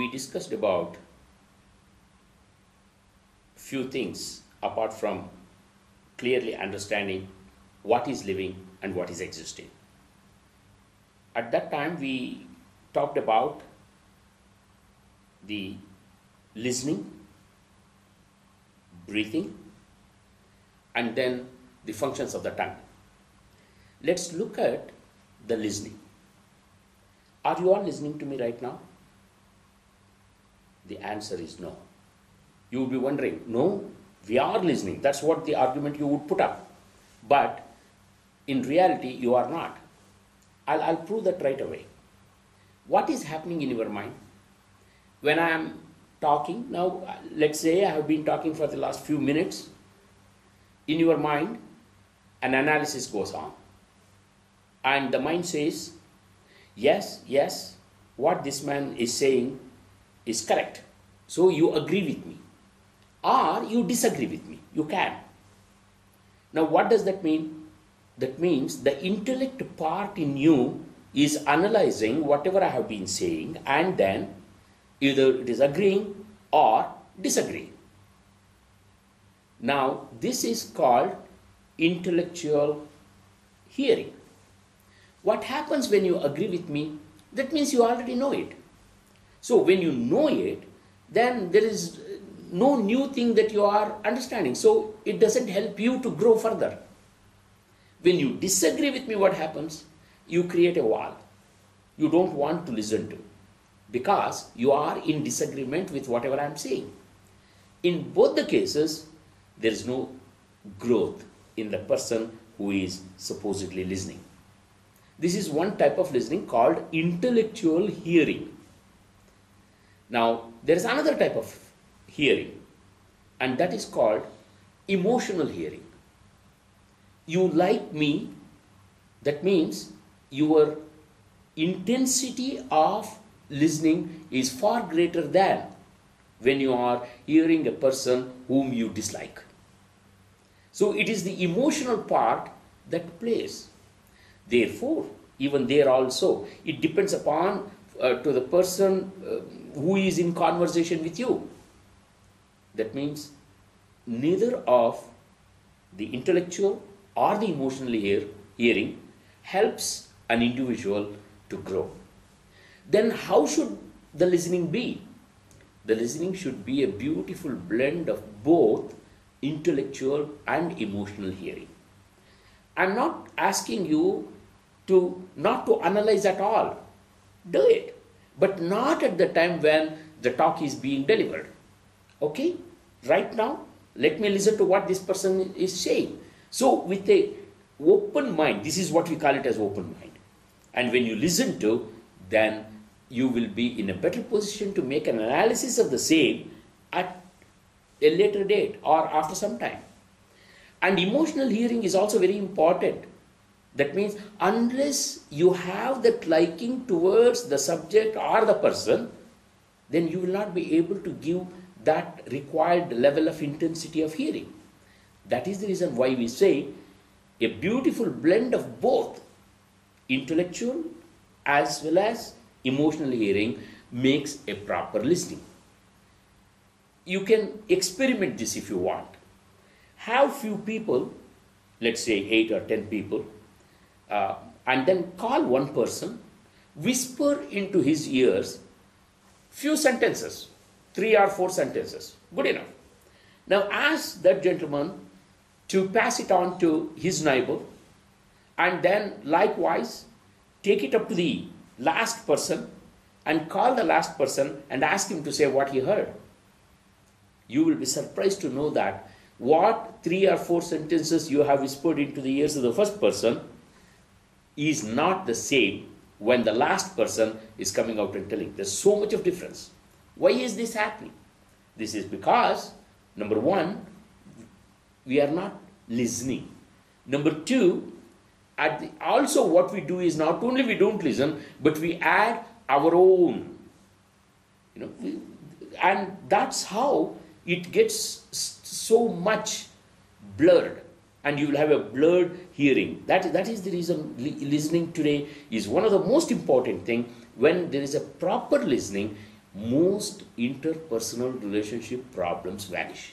we discussed about few things apart from clearly understanding what is living and what is existing. At that time we talked about the listening, breathing, and then the functions of the tongue. Let's look at the listening. Are you all listening to me right now? The answer is no. You would be wondering, no, we are listening. That's what the argument you would put up. But in reality, you are not. I'll prove that right away. What is happening in your mind? When I am talking, now let's say I have been talking for the last few minutes. In your mind, an analysis goes on. And the mind says, yes, what this man is saying is correct. So you agree with me. Or you disagree with me. You can. Now what does that mean? That means the intellect part in you is analyzing whatever I have been saying and then either it is agreeing or disagreeing. Now this is called intellectual hearing. What happens when you agree with me? That means you already know it. So when you know it, then there is no new thing that you are understanding. So it doesn't help you to grow further. When you disagree with me, what happens? You create a wall. You don't want to listen to because you are in disagreement with whatever I am saying. In both the cases, there is no growth in the person who is supposedly listening. This is one type of listening called intellectual hearing. Now, there is another type of hearing, and that is called emotional hearing. You like me, that means your intensity of listening is far greater than when you are hearing a person whom you dislike. So it is the emotional part that plays. Therefore, even there also, it depends upon to the person who is in conversation with you. That means neither of the intellectual or the emotional hearing helps an individual to grow. Then how should the listening be? The listening should be a beautiful blend of both intellectual and emotional hearing. I'm not asking you not to analyze at all. Do it. But not at the time when the talk is being delivered. Okay? Right now, let me listen to what this person is saying. So with a open mind, this is what we call it as open mind. And when you listen to, then you will be in a better position to make an analysis of the same at a later date or after some time. And emotional hearing is also very important. That means unless you have that liking towards the subject or the person, then you will not be able to give that required level of intensity of hearing. That is the reason why we say a beautiful blend of both intellectual as well as emotional hearing makes a proper listening. You can experiment this if you want. Have few people, let's say 8 or 10 people, and then call one person, whisper into his ears few sentences, 3 or 4 sentences, good enough. Now ask that gentleman to pass it on to his neighbor and then likewise take it up to the last person and call the last person and ask him to say what he heard. You will be surprised to know that what 3 or 4 sentences you have whispered into the ears of the first person is not the same when the last person is coming out and telling. There's so much of difference. Why is this happening? This is because, number one, we are not listening. Number two, also what we do is not only we don't listen, but we add our own. And that's how it gets so much blurred. And you will have a blurred hearing. That is the reason listening today is one of the most important things. When there is a proper listening, most interpersonal relationship problems vanish.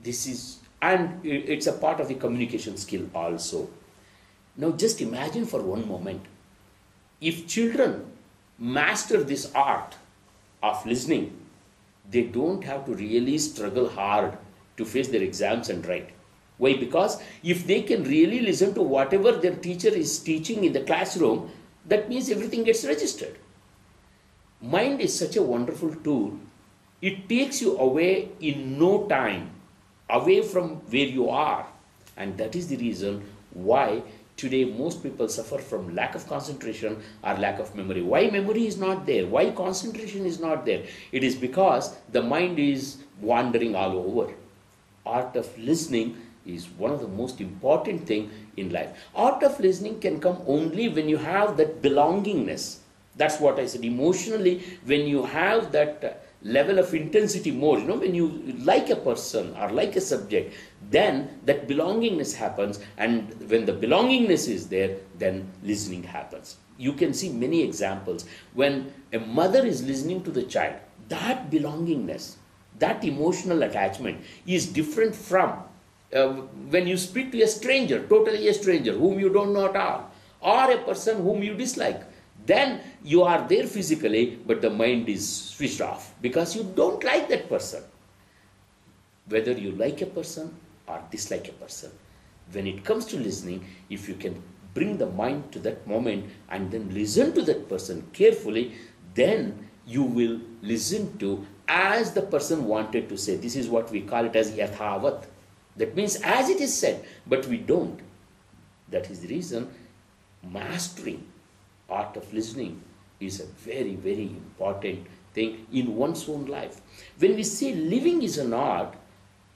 This is, and it's a part of the communication skill also. Now just imagine for one moment, if children master this art of listening, they don't have to really struggle hard to face their exams and write. Why? Because if they can really listen to whatever their teacher is teaching in the classroom, that means everything gets registered. Mind is such a wonderful tool. It takes you away in no time, away from where you are. And that is the reason why today most people suffer from lack of concentration or lack of memory. Why memory is not there? Why concentration is not there? It is because the mind is wandering all over. Art of listening is one of the most important thing in life. Art of listening can come only when you have that belongingness. That's what I said. Emotionally, when you have that level of intensity more, when you like a person or like a subject, then that belongingness happens. And when the belongingness is there, then listening happens. You can see many examples. When a mother is listening to the child, that belongingness, that emotional attachment is different from when you speak to a stranger, totally a stranger, whom you don't know at all, or a person whom you dislike. Then you are there physically, but the mind is switched off because you don't like that person. Whether you like a person or dislike a person, when it comes to listening, if you can bring the mind to that moment and then listen to that person carefully, then you will listen to as the person wanted to say. This is what we call it as yathavat. That means as it is said, but we don't. That is the reason mastering art of listening is a very, very important thing in one's own life. When we say living is an art,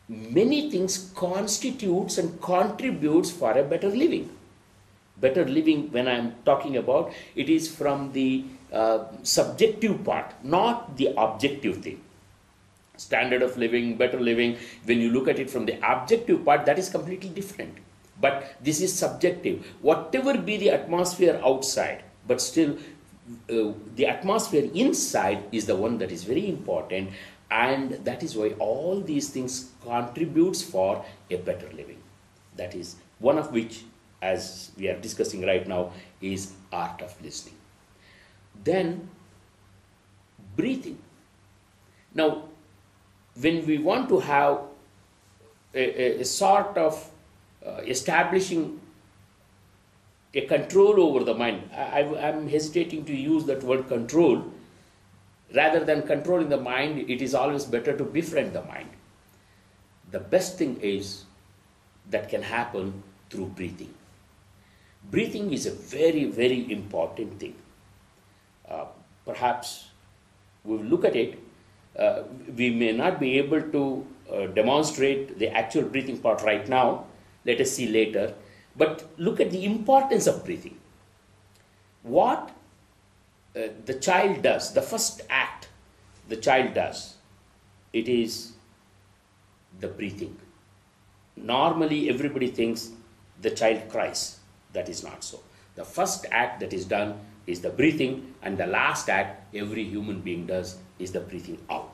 many things constitutes and contributes for a better living. Better living, when I am talking about, it is from the subjective part, not the objective thing. Standard of living, better living, when you look at it from the objective part, that is completely different. But this is subjective. Whatever be the atmosphere outside, but still the atmosphere inside is the one that is very important, and that is why all these things contributes for a better living. That is one of which, as we are discussing right now, is art of listening. Then breathing. Now when we want to have a sort of establishing a control over the mind, I'm hesitating to use that word control. Rather than controlling the mind, it is always better to befriend the mind. The best thing is that can happen through breathing. Breathing is a very, very important thing. Perhaps we'll look at it. We may not be able to demonstrate the actual breathing part right now. Let us see later. But look at the importance of breathing. What the child does, the first act the child does, it is the breathing. Normally everybody thinks the child cries. That is not so. The first act that is done is the breathing, and the last act every human being does is the breathing out.